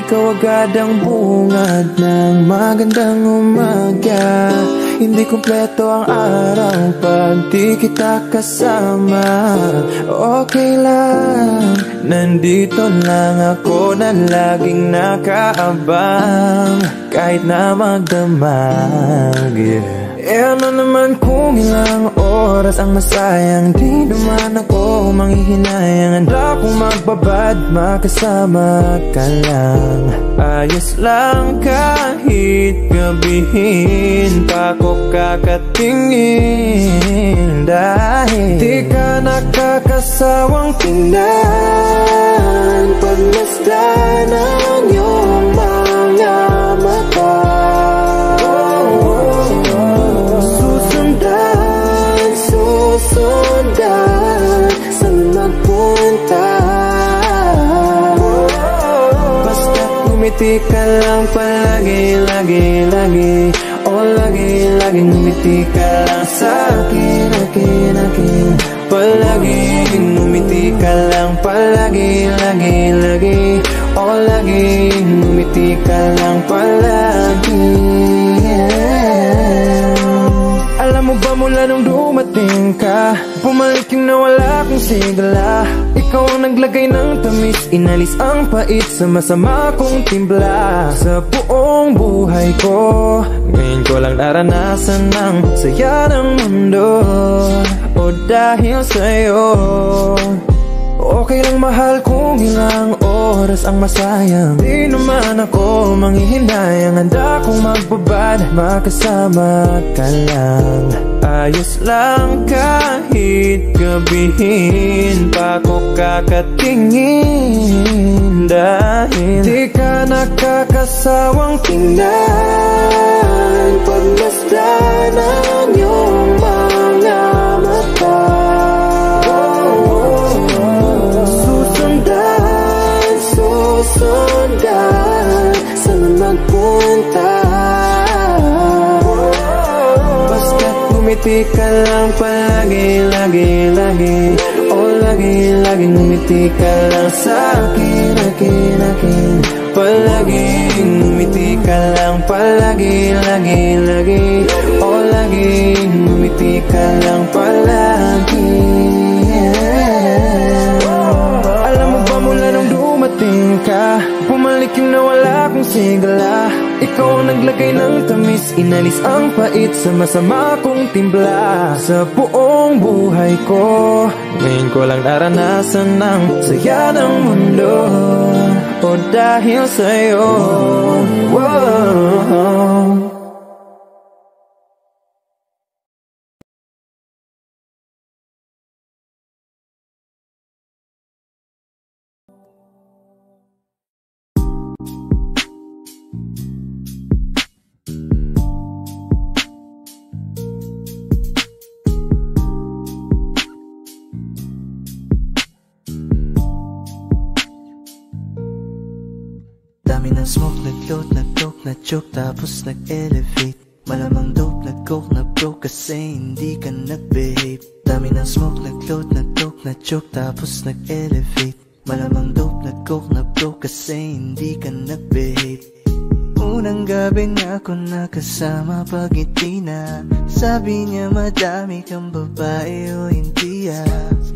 ikaw agad ang bungad ng magandang umaga. Hindi kumpleto ang araw pag di kita kasama. Okay lang, nandito lang ako na laging nakaabang kahit na magdamag, yeah. Ano naman kung ilang oras ang masayang, di naman ako manghihinayang. Handa kong magbabad, makasama ka lang. Ayos lang kahit gabihin pa ko kakatingin, dahil di ka nakakasawang tingnan pagmasdan ng iyong mga mata. Susundan saan magpunta, basta't ngumiti ka lang palagi, lagi, lagi. O lagi, lagi ngumiti ka lang sa akin, akin, akin. Palagi ngumiti ka lang palagi, lagi, lagi. O lagi ngumiti ka lang palagi, yeah. Alam mo ba mula nung dumating ka, bumalik yung nawala kong sigla. Ikaw ang naglagay ng tamis, inalis ang pait sa masama kong timpla. Sa buong buhay ko, ngayon ko lang naranasan ng saya ng mundo. O dahil sa'yo, okay lang mahal kung ilang oras ang masayang. Di naman ako manghihinayang, handa kong magbabad, makasama ka lang. Ayos lang kahit gabihin pa ko kakatingin, dahil di ka nakakasawang tingnan pagmasdan ng iyong mga mata. Susundan saan magpunta, basta't ngumiti ka lang palagi, lagi, lagi. O lagi, lagi ngumiti ka lang sa akin, akin, akin. Palagi ngumiti ka lang palagi, lagi, lagi. O lagi ngumiti ka lang palagi, yeah. Alam mo ba mula nung dumating ka, bumalik yung nawala kong sigla. Ikaw ang naglagay ng tamis, inalis ang pait sa masama kong timpla. Sa buong buhay ko, ngayon ko lang naranasan ng saya ng mundo. O dahil sa'yo, wow. Dami ng smoke, nag-load, nag-coke, na-choke, tapos nag-elevate. Malamang dope, nag-coke, na-broke kasi hindi ka nag-behave. Dami ng smoke, nag-load, nag-coke, na-choke, tapos nag-elevate. Malamang dope, nag-coke, na-broke kasi hindi ka nag-behave. Unang gabi na ako nakasama pag ngiti na, sabi niya madami kang babae o hindi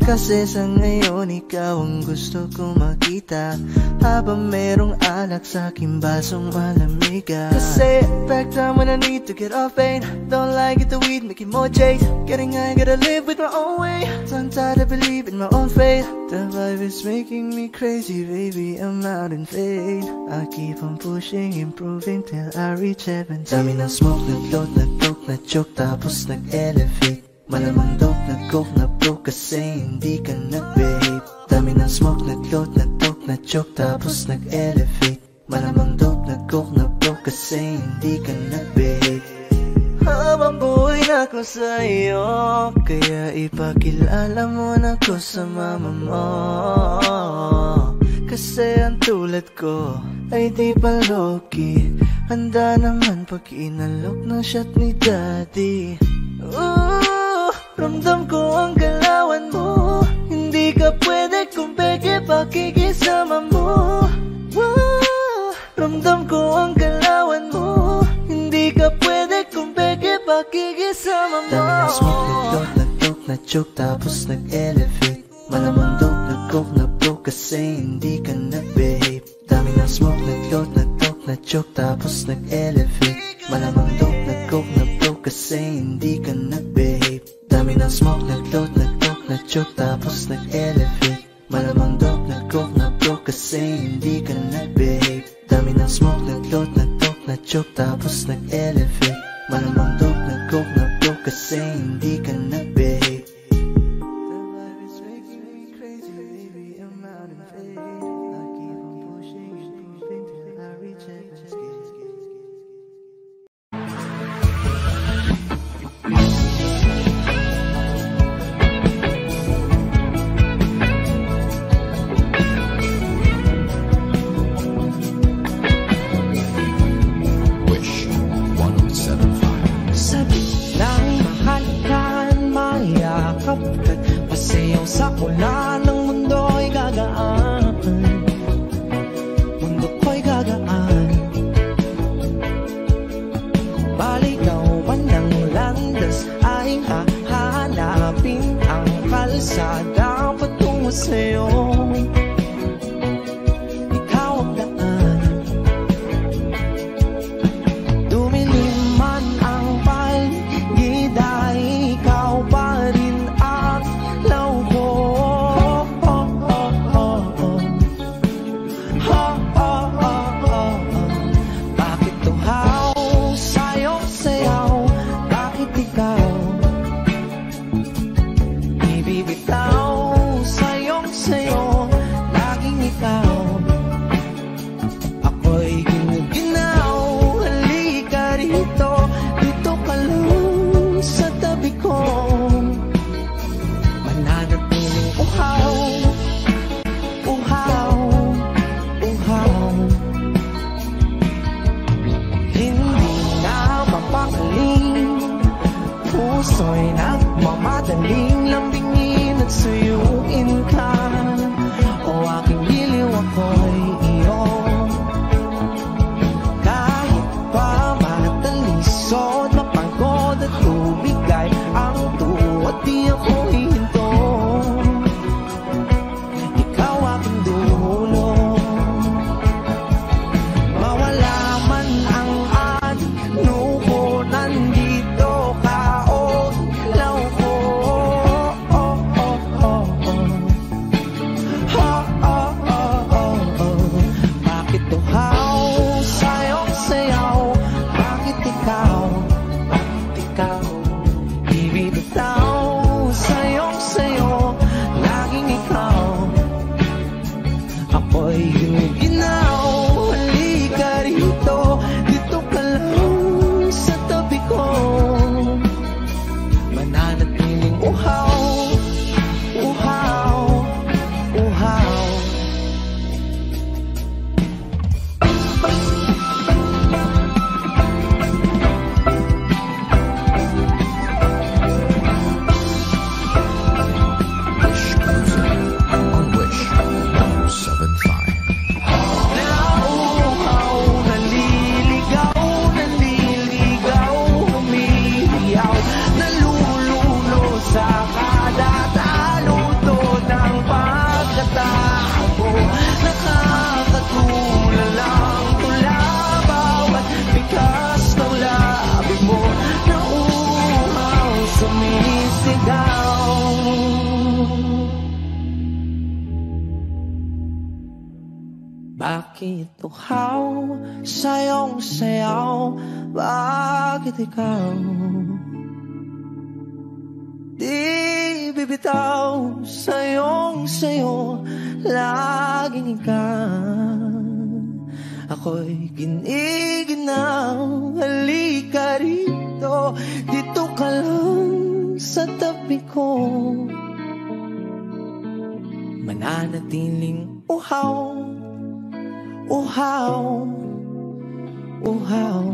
kasi sa ngayon ikaw ang gusto kong makita, habang merong alak sa aking basong malamig. Kasi back time when I need to get off pain, don't like it the weed, make it more jade. Getting high, gotta live with my own way. I'm tired of believing my own fate. The vibe is making me crazy, baby, I'm out in fade. I keep on pushing, improving till I reach heaven. Dami ng smoke, nag-load, nag-coke, na-choke, tapos nag-elevate. Malamang dope, nag-coke, na-broke kasi hindi ka nag-behave. Dami ng smoke, nag-load, nag-coke, na-choke, tapos nag-elevate. Malamang dope, nag-coke, na-broke kasi hindi ka nag-behave. Habang buhay na ko sa'yo, kaya ipakilala mo na ko sa mama mo. Kasi ang tulad ko ay di pa low-key, handa naman pag inalok ng shot ni daddy. Ramdam ko ang galawan mo, hindi ka pwede kung peke pakikisama mo. nag-joke tapos nag-elevate. Malamang dope na coke na broke kasi hindi ka nag-behave. Dami ng smoke, nag-load, nag-talk, nag-joke tapos nag-elevate. Malamang dope na coke na broke kasi hindi ka nag-behave. Dami ng smoke, nag-load, nag-talk, nag-joke tapos nag-elevate. Malamang dope na coke na broke kasi hindi ka nag-behave. Dami ng smoke, nag-load, nag-talk, nag-joke tapos nag-elevate. Malamang dope na coke na broke kasi hindi ka nag-behave. Bakit uhaw sa iyong sayaw? Bakit ikaw di bibitaw sa iyong sayo? Laging ikaw, ako'y giniginaw. Halika rito, dito ka lang sa tabi ko. Mananatiling uhaw, uhaw, uhaw.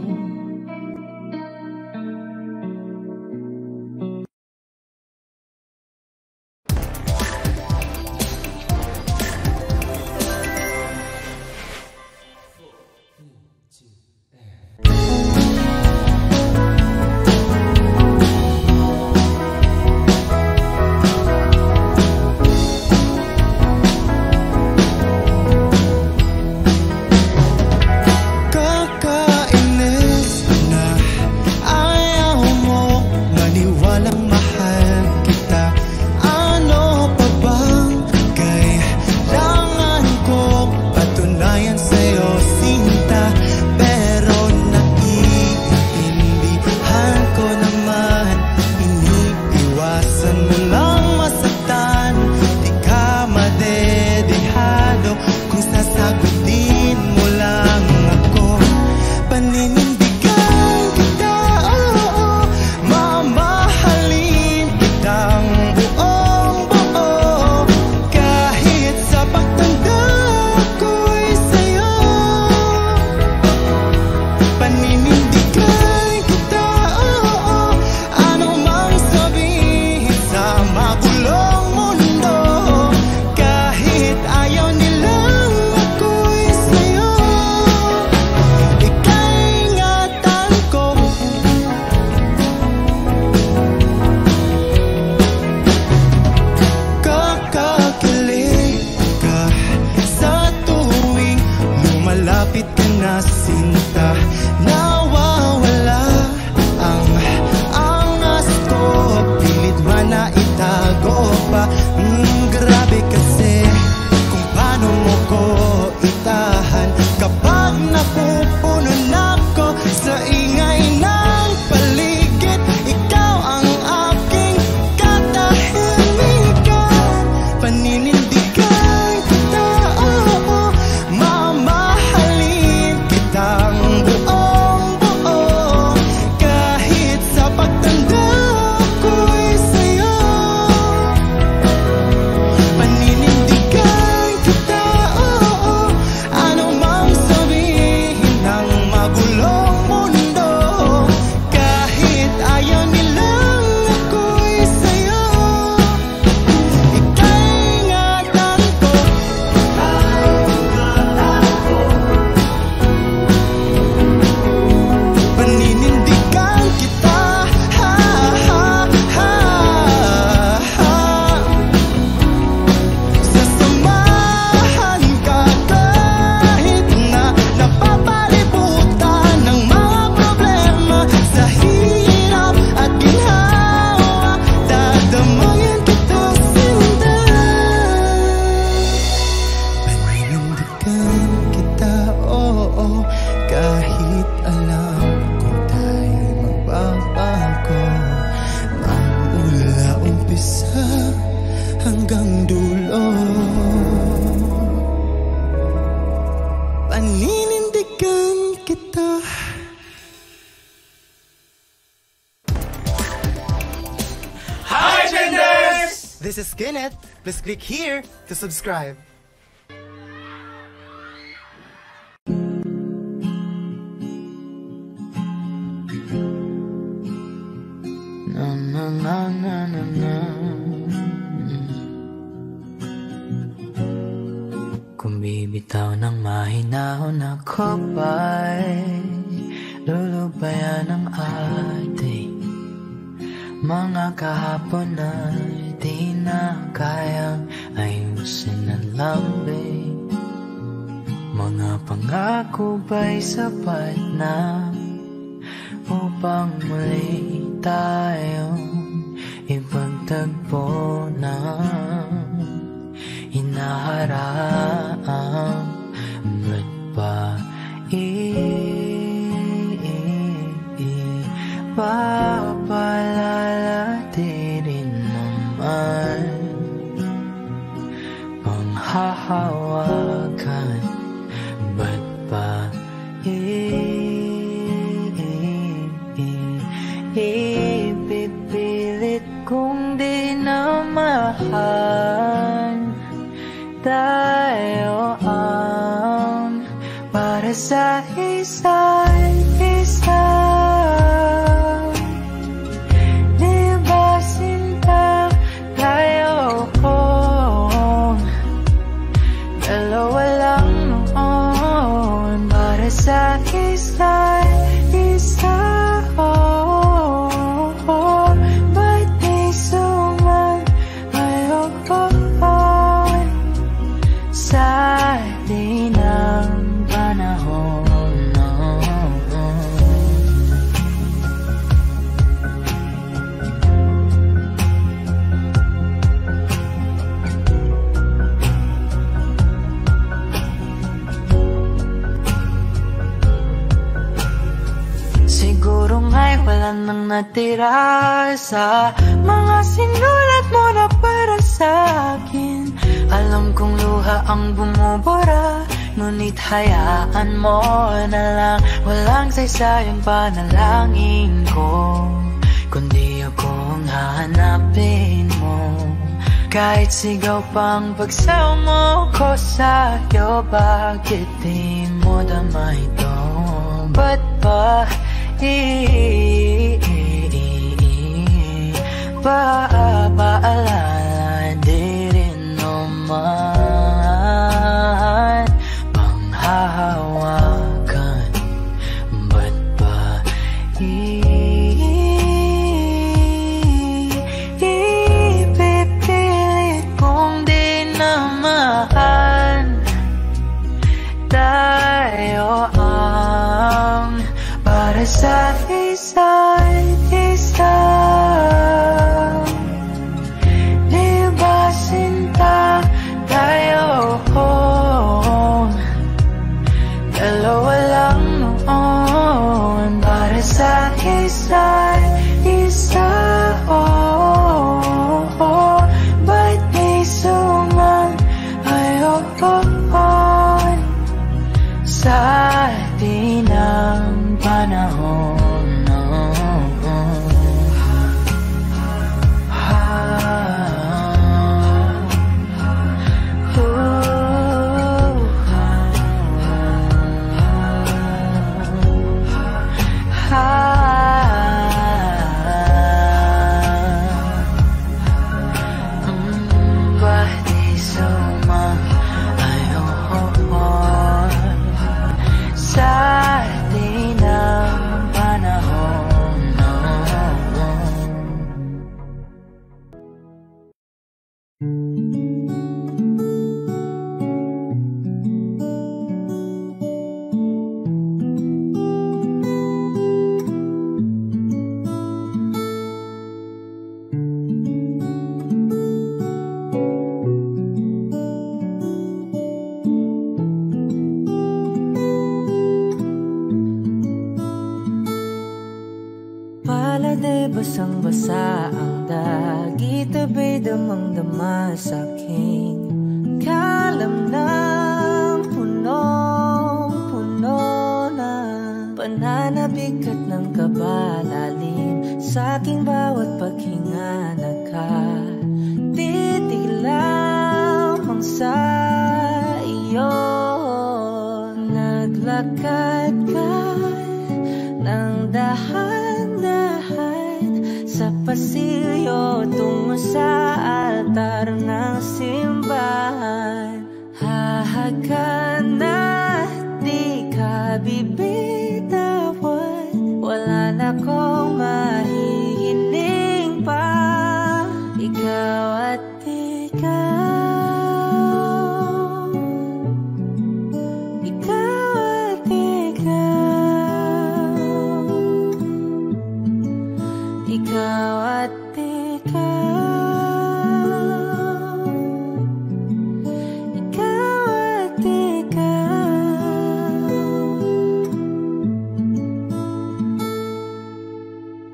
Skin It. Please click here to subscribe. Na na na na na na. Kung bibitaw ng mahinahon ako ba'y lulubayan ang ating mga kahapon na di na kayang ayusin ang lambing. Mga pangako ba'y sapat na upang muli tayong ipagtagpo na hinaharap? Ba't ba papalala rin naman panghahawakan? Ba't ba ipipilit kung di na mahal? Tayo ang para sa isa't isa. Di ba sinta tayo dalawa lang noon para sa isa't isa? Ba't di suman sa di ng panahon? Siguro nga'y wala nang natira sa mga sinulat mo na para sa akin. Alam kong luha ang bumubura, ngunit hayaan mo na lang. Walang saysayang panalangin ko, kundi ako ang hahanapin mo. Kahit sigaw pang pagsaw mo ko sa'yo, bakit di mo dama ito? Ba't ba paalala di rin naman panghahawakan? Ba't ba ipipilit kung di na mahal? Tayo ang para sa isa't isa. Di ba sinta tayo dalawa lang noon para sa isa't isa? Ba't di suman sa di ng panahon? Palade basang-basa ang dagit, abay damang-dama sa'king kalamnang punong-puno na pananabigat ng kabalalim sa'king bawat paghinga. Nakatitig Naglakad ka ng dahan-dahan sa pasilyo tungo sa altar ng simbahan. Hahagan at di ka bibitawan, wala na kong mahihiling pa. Ikaw at ikaw, ikaw at ikaw, ikaw at ikaw, ikaw at ikaw.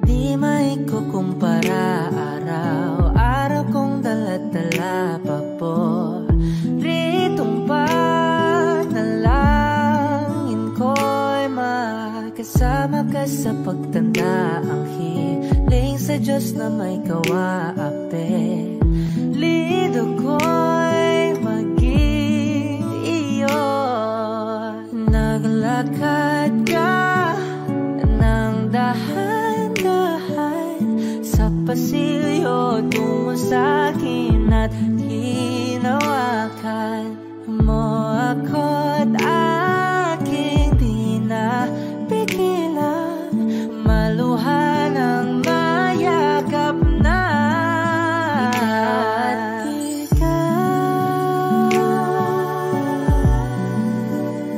Di maikukumpara araw-araw kong dala-dala pa po ritong panalangin ko'y makasama ka sa pagtanda. Ang hiling sa Diyos na may kawaape, lido ko'y maging iyo. Naglakad ka ng dahan-dahan sa pasilyo tungo sa akin at hinawakan mo ako't aking di na pigilan, maluha ng mayakap na.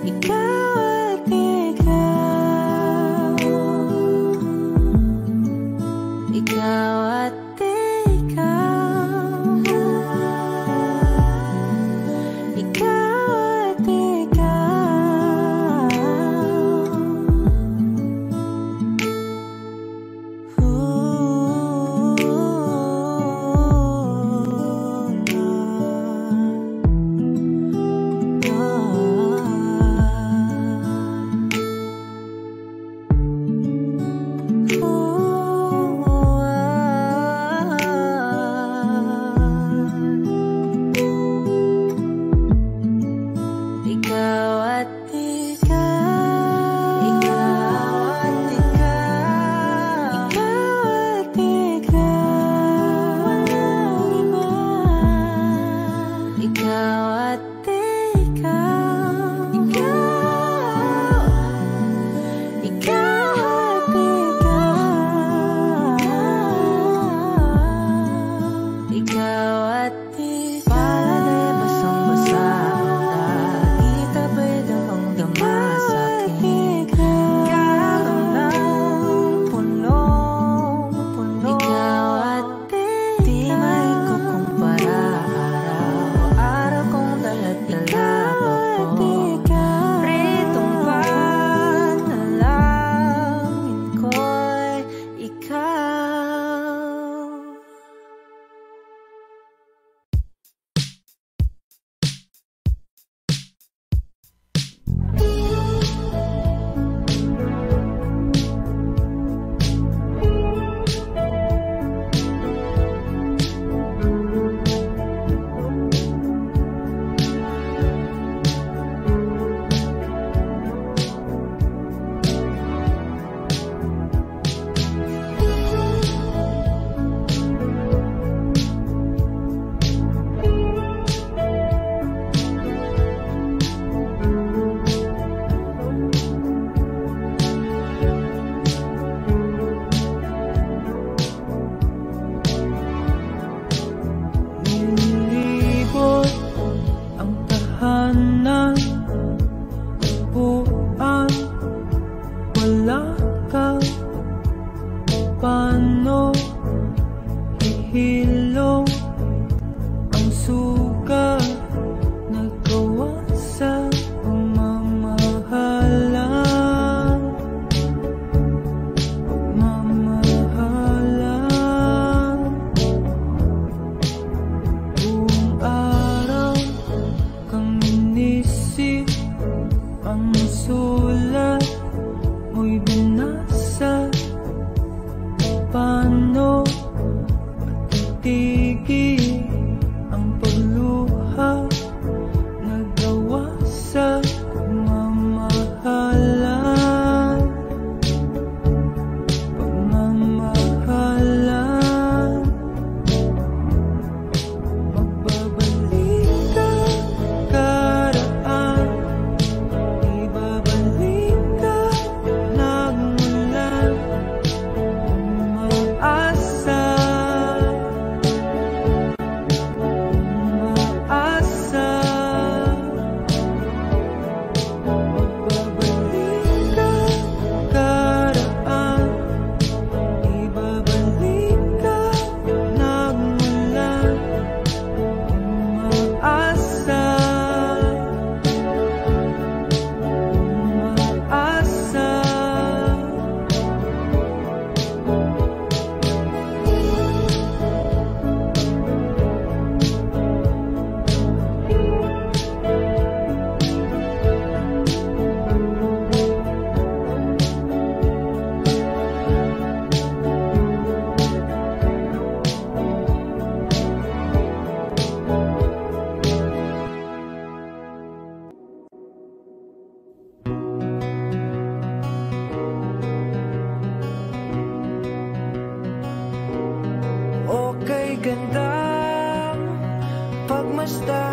Ikaw at ikaw, ikaw at ikaw, ikaw at ikaw. Ikaw at ikaw, ikaw at ikaw, ikaw at ikaw, walang iba. Ikaw at ikaw, ikaw, ikaw at ikaw, ikaw at ikaw. Palagay basang-basa ang dagit, abay damang-dama sa akin. Karoon ng punong-puno. Ikaw at ikaw, di maikukumpara araw-araw kong dala-dala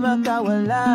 makawala.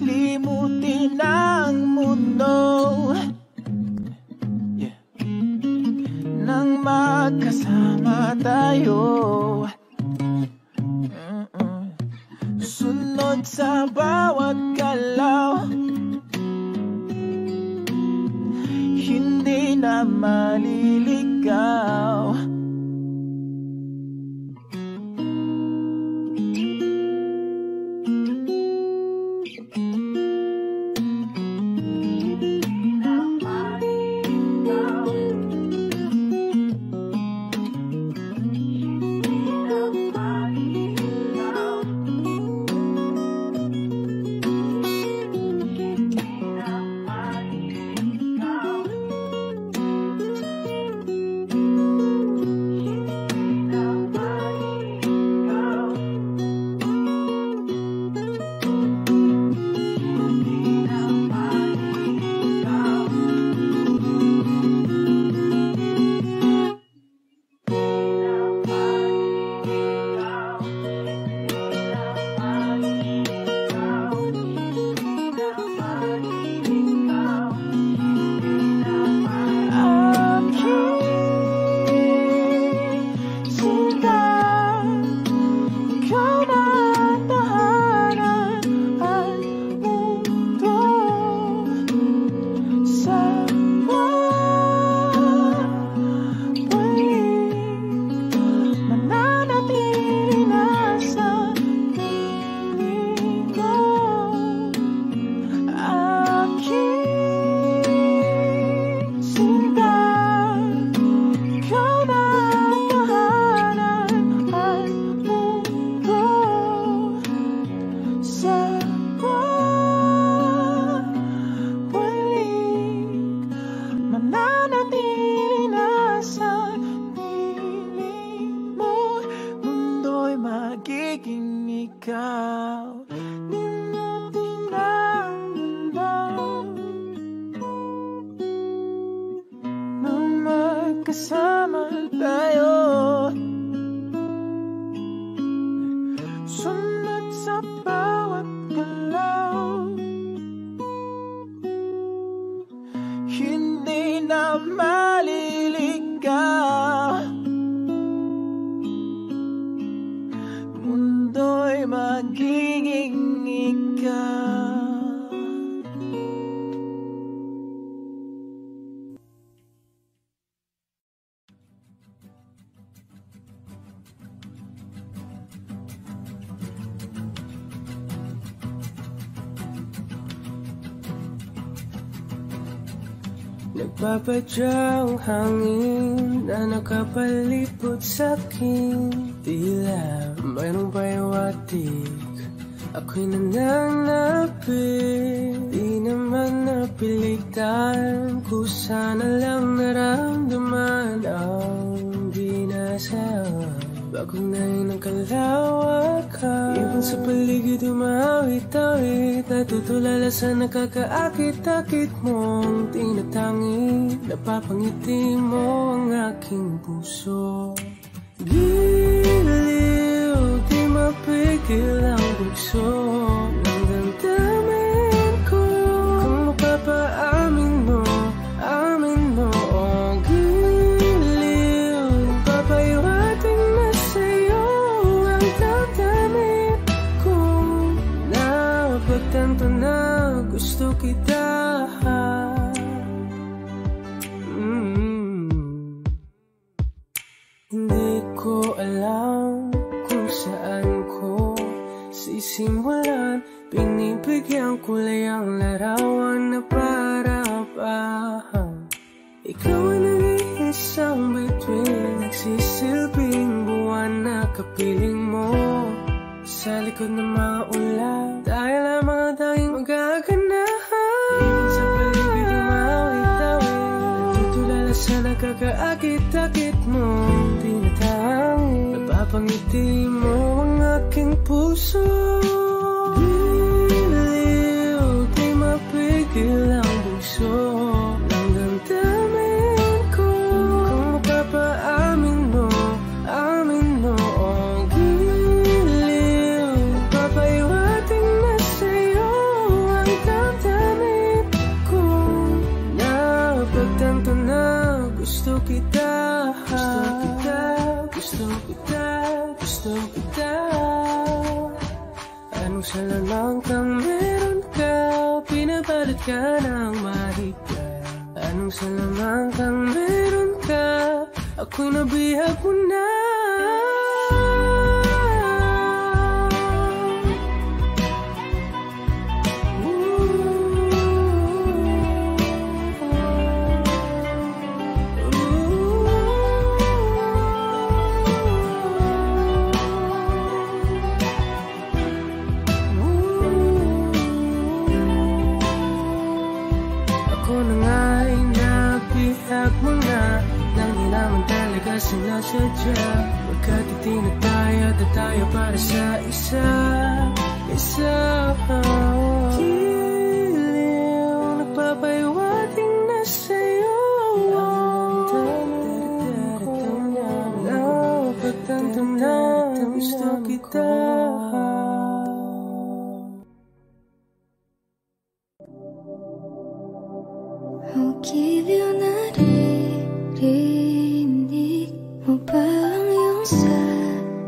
Limutin ang mundo, nang magkasama tayo. Sunod sa bawat galaw, hindi na maliligaw. Kasama tayo, sunod sa bawat galaw, hindi na maliligaw. Mundo'y magiging ikaw. Nagpapadyang hangin na nakapalipot sa'kin, tila mayroong payawatig, ako'y nananapit. Di naman napilitan, kusa na lang naramdaman ang di nasa Pagunay ng kalawakan, ibon sa paligid umawit-awit, natutulala sa nakakaakit-akit mong tinatangi. Napapangiti mo ang aking puso. Giliw, di mapigil ang bugso ng damdamin ko. Kung mapapaamin mo, amin mo. Oh, giliw, papahiwating na sa'yo ang damdamin ko. Napagtanto na gusto kita. Hindi ko alam kung saan ko sisimulan. Binibigyan kulay ang larawan na para-parahan. Ikaw ang nag-iisang bituin, nagsisilbing buwan na kapiling mo. Sa likod ng mga ulan, tayo lamang ang tanging magaganahan. Ibig sa paligid umawit-awit, natutulala sa nakakaakit-akit mo. Napapangiti mo ang aking puso. Giliw, di mapigil ang bugso ng damdamin ko. Kung mapapaamin mo, amin mo. Oh, giliw, papahiwating na sa'yo ang damdamin ko. Napagtanto na gusto kita. Gusto kita, gusto kita. Anong salalang kang meron ka, pinabalot ka ng mahigpit. Anong salalang kang meron ka, ako'y nabihag mo na. Sinasadya, magkatiti na tayo at tayo para sa isa. Giliw, nagpapahiwating na sa'yo ang damdamin ko. Napagtanto na gusto kita. Oh, giliw na rinig mo ba ang iyong sarili?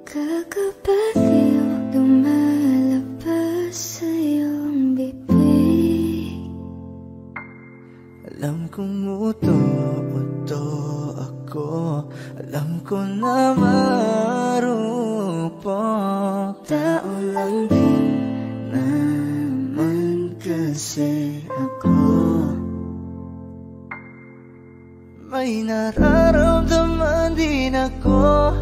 Kakapaliw, lumalabas sa iyong bibig. Alam kong uto ako, alam ko na marupok. Tao lang din naman kasi ako. May nararamdaman din ako,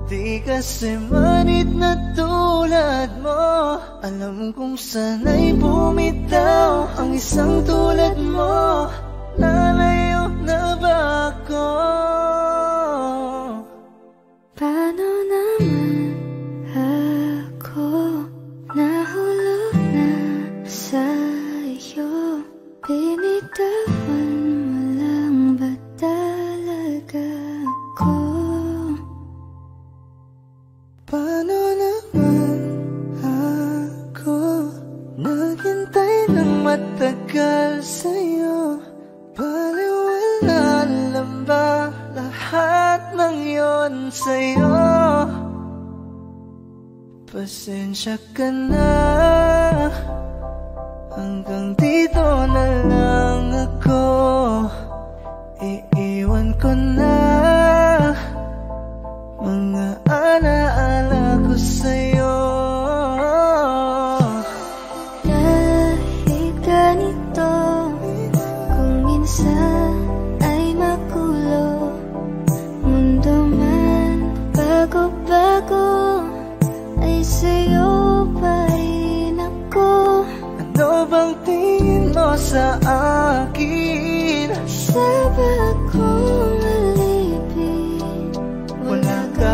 di kasi manit na tulad mo. Alam kong sana'y bumitaw ang isang tulad mo. Lalayo na ba ako? Paano naman ako nahulog na sa'yo? Binitawan mo lang ba talaga ako? Paano naman ako naghintay ng matagal sa'yo? Baliwala lang ba lahat ng yon sa'yo? Pasensya ka na, hanggang dito na lang ako. Iiwan ko na mga alaala ko sa'yo. Dahil ganito, kung minsan ay magulo, mundo man bago-bago, ay sa'yo pa rin ako. Ano bang tingin mo sa akin? Sabag kong alipin,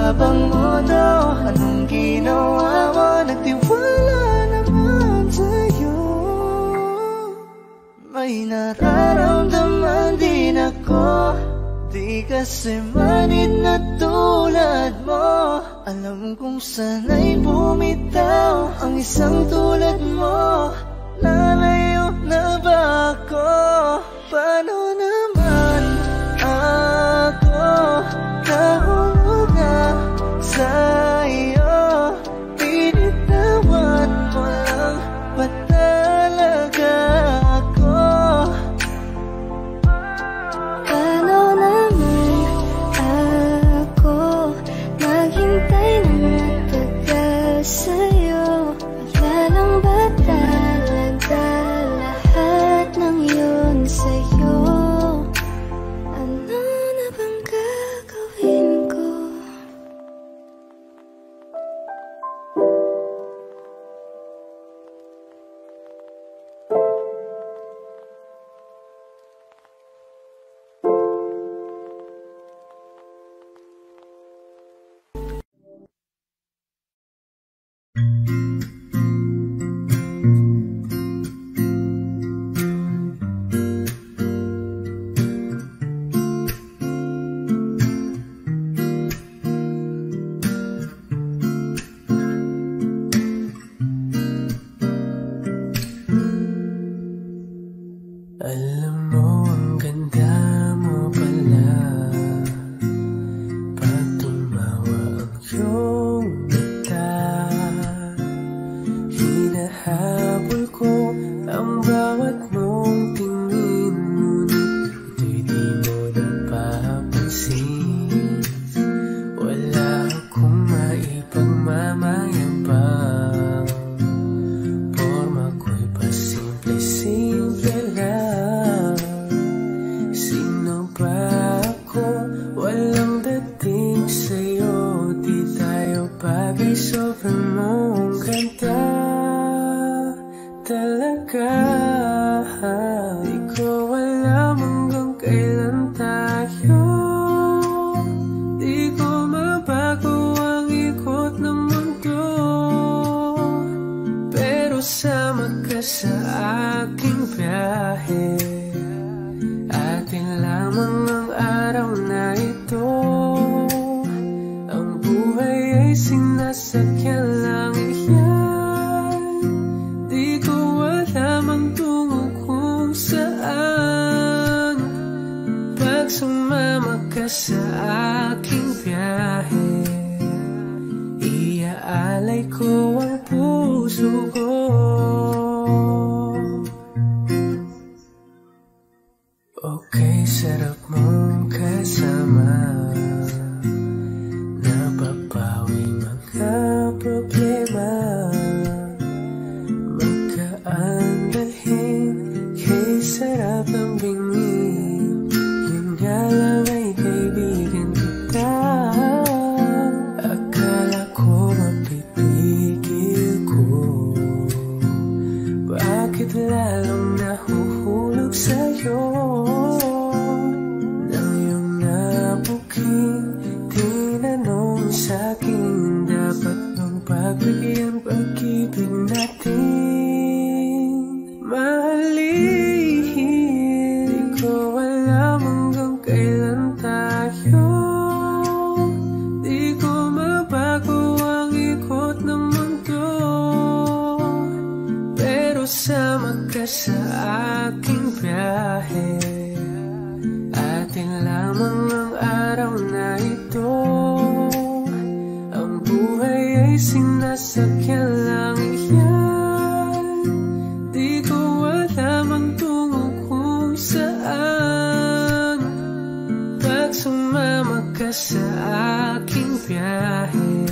yabang mo daw, anong ginawa mo? Nagtiwala naman sa'yo. May nararamdaman din ako, di kasi manid na tulad mo. Alam kong sana'y bumitaw ang isang tulad mo. Lalayo na ba ako? Paano naman ako nahulog na sa'yo? Pinitawan mo lang ba talaga ako? Paano naman ako naghintay ng matagal sa'yo? Wala lang ba talaga lahat ng yun sa'yo? Ano na bang gagawin ko? Alam mo, ang ganda mo pala pag tumawa ang iyong mata. Hinahabol ko ang bawat mong tingin, ngunit ito'y di mo napapansin. Wala akong maipagmamayabang, porma ko'y pasimple-simple lang. Sino ba ako? Walang dating sa'yo, di tayo bagay, sobrang mong ganda talaga. Di ko alam hanggang kailan tayo, di ko mabago ang ikot ng mundo, pero sama ka sa aking biyahe. Atin lamang ang araw na ito, ang buhay ay sinasakyan lang iyan. Di ko alam ang tungo kung saan, pag sumama ka sa aking biyahe. Iaalay ko ang puso ko. Okay, sarap mong kasama, napapawi mga problema. Magkaandalhin kay sarap ng bingin, yun nga lang ay kaibigan kita. Akala ko mapipigil ko, bakit lalong nahuhulog sa'yo? Nang iyong nabuking tinanong sa'kin, dapat bang pagbigyan pag-ibig natin? Mahalin, di ko alam hanggang kailan tayo, di ko mabago ang ikot ng mundo, pero sama ka sa aking biyahe. Atin lamang ang araw na ito, ang buhay ay sinasakyan lang iyan. Di ko alam ang tungo kung saan, pag sumama ka sa aking biyahe.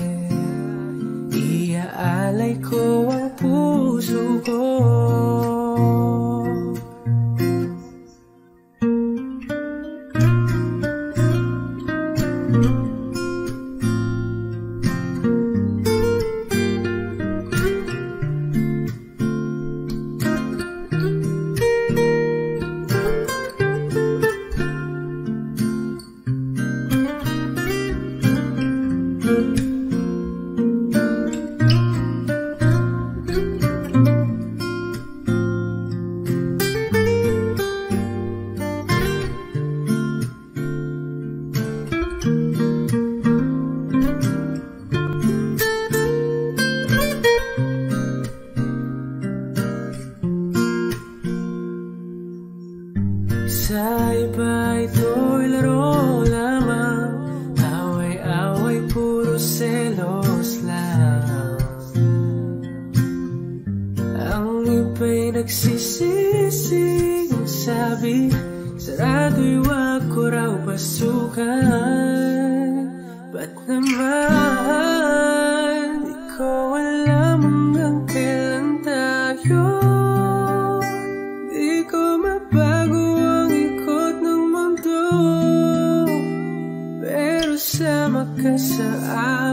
Iaalay ko ang puso ko. puro selos lang. Ang iba'y nagsisisi, ang sabi sarado'y wag ko raw pasukan. Ba't naman di ko alam hanggang kailan tayo? Di ko mabago ang ikot ng mundo, pero sama ka sa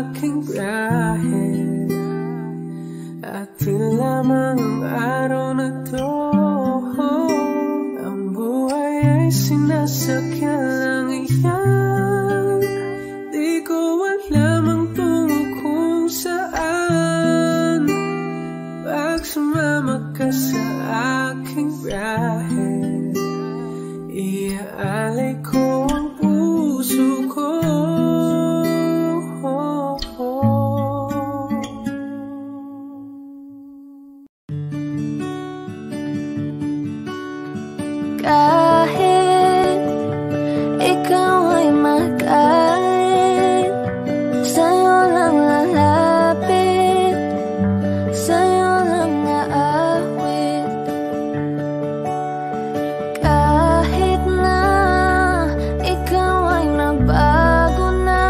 aking biyahe. Atin lamang ang araw na to, ang buhay ay sinasakyan lang iyan. Di ko alam ang tungo kung saan, pag sumama ka sa aking biyahe. Iaalay ko ang puso ko. Kahit ikaw ay magalit, sa'yo lang lalapit, sa'yo lang aawit. Kahit na ikaw ay nabago na,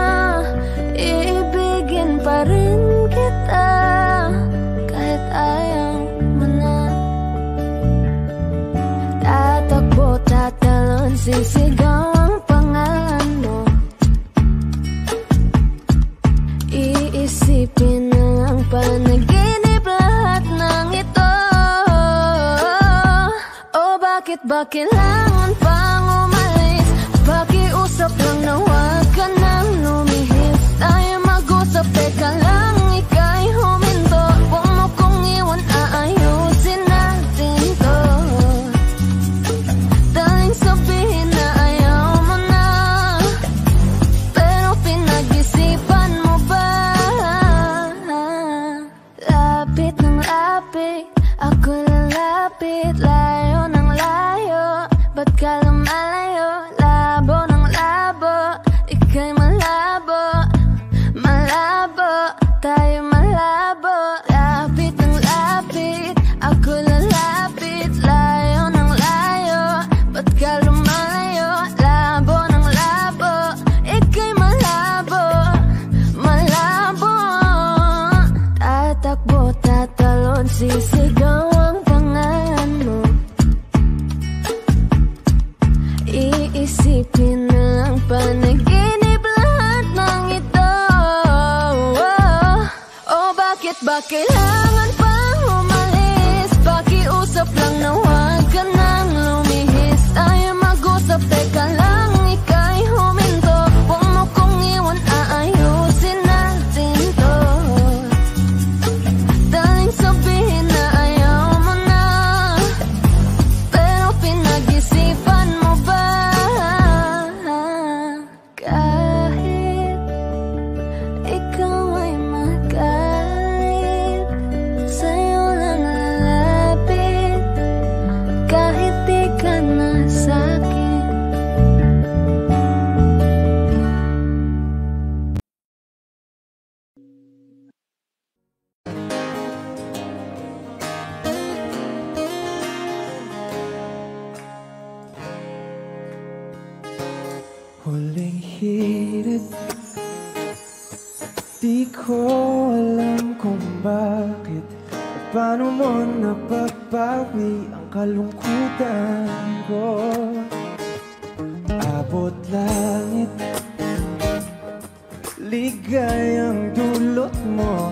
iibigin pa rin kita kahit ayaw mo na. Tatakbo, tatalon, sisigaw ang pangalan mo. Iisipin na lang panaginip lahat ng ito. Oh, bakit ba kailangan pang umalis? Pakiusap lang na huwag ka nang lumihis. Tayo mag-usap, teka lang, ika'y huminto. Huwag mo kong iwan, aayusin natin to. Daling sabihin na ayaw mo na, pero pinag-isipan mo ba? Lapit ng lapit, ako lalapit, layo ng layo. Ba't ka lumalayo? Labo ng labo, ika'y malabo, malabo, tayo malabo. Lapit ng lapit, ako lalapit, layo ng layo. Ba't ka lumalayo? Labo ng labo, ika'y malabo, malabo. Tatakbo, tatalon, sisigaw ang pangalan mo. Iisipin na lang panaginip lahat ng ito. Oh, bakit ba kailangan pang umalis? Pakiusap lang na huwag ka nang lumihis. Tayo mag-usap, teka lang, ika'y huminto. Huwag mo kong iwan, aayusin natin to. Daling sabihin na ayaw mo na, pero pinag-isipan mo ba? Kahit ikaw ay magalit, sa'yo lang lalapit, kahit di ka na sa'kin. Huling hirit, di ko alam kung bakit at paano mo napagpawi ang kalungkutan ko. Abot langit, ligayang dulot mo,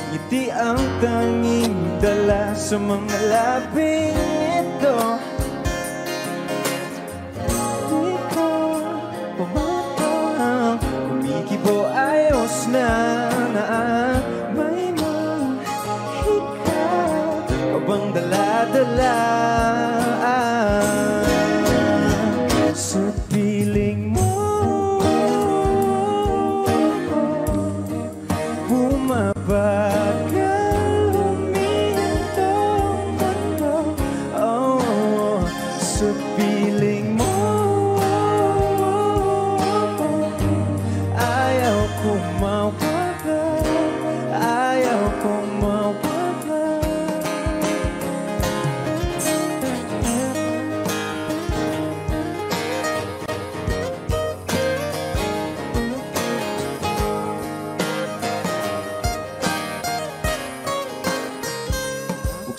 ngiti ang tanging dala sa mga labing ito. Kumikibo ayos na may mahika o bang dala-dala sa piling mo. Bumabagal huminto mundo, oh, sa piling mo. Ayaw ko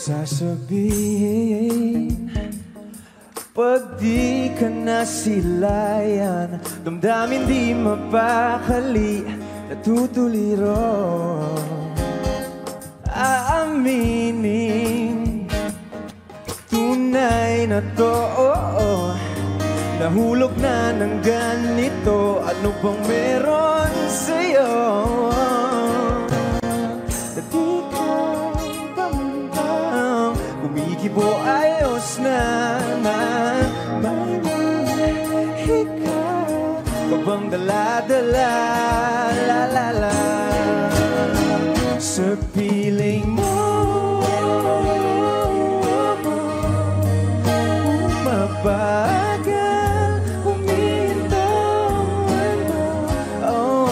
sasabihin pag di ka nasilayan? Damdamin di mapakali, natutuliro. Aaminin tunay na to, nahulog na ng ganito. Ano bang meron sa'yo? Di ka bang kumikibo ayos na? May mahika ka bang dala-dala? La-la-la sa piling mo, mabagal huminto. Oh,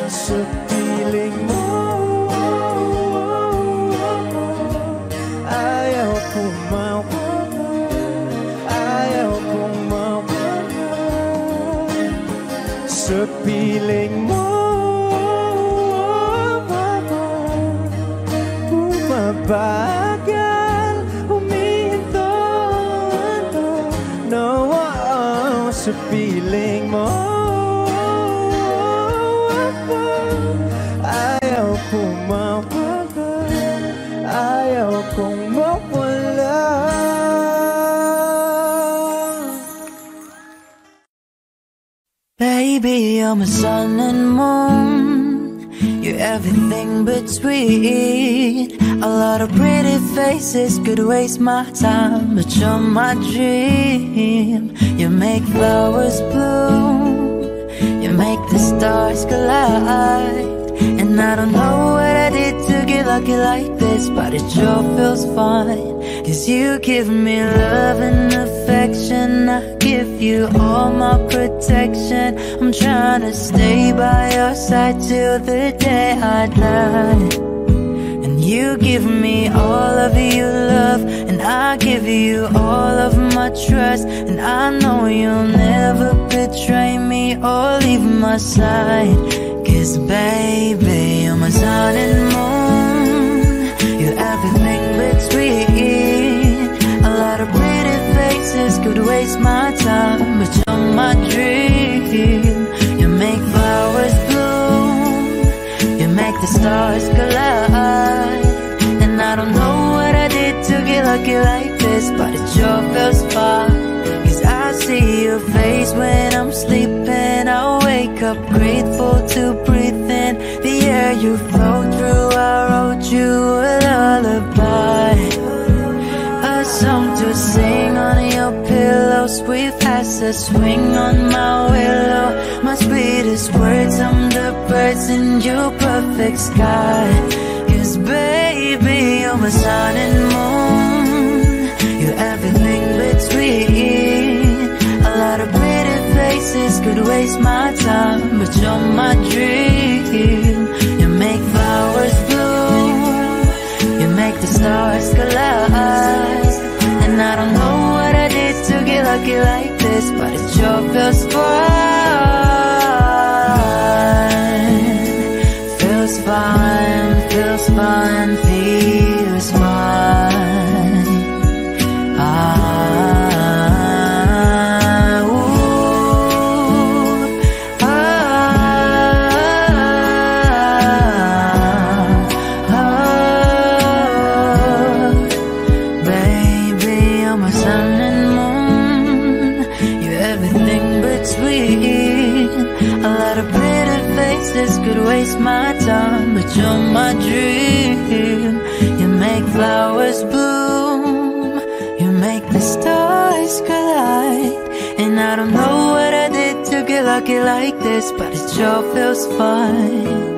sa piling mo, ayaw kong mawala, ayaw kong mawala. Sa piling mo, mabagal huminto. No, sa piling mo, ayaw kong mawala, ayaw kong mawala. Baby, you're my sun and moon, you're everything between. A lot of pretty faces could waste my time, but you're my dream. You make flowers bloom, you make the stars collide. And I don't know what I did to get lucky like this, but it sure feels fine. 'Cause you give me love and affection, I give you all my protection. I'm trying to stay by your side till the day I die. You give me all of your love, and I give you all of my trust. And I know you'll never betray me or leave my side. 'Cause baby, you're my sun and moon, you're everything between. A lot of pretty faces could waste my time, but you're my dream. You make flowers bloom, you make the stars collide. And I don't know what I did to get lucky like this, but it sure feels fine. 'Cause I see your face when I'm sleeping, I wake up grateful to breathe in the air you flow through. I wrote you a lullaby, a song to sing on your pillow. Sweet as a swing on my willow. My sweetest words, I'm the birds in your perfect sky. 'Cause baby, you're my sun and moon, you're everything between. A lot of pretty faces could waste my time, but you're my dream. You make flowers bloom, you make the stars collide. And I don't know what I did to get lucky like this, but it sure feels fine. Feels fine, feels fine, feels fine. Baby, you're my sun and moon, you're everything between. A lot of pretty faces could waste my time, but you're my dream. You make flowers bloom, you make the stars collide. And I don't know what I did to get lucky like this, but it sure feels fine.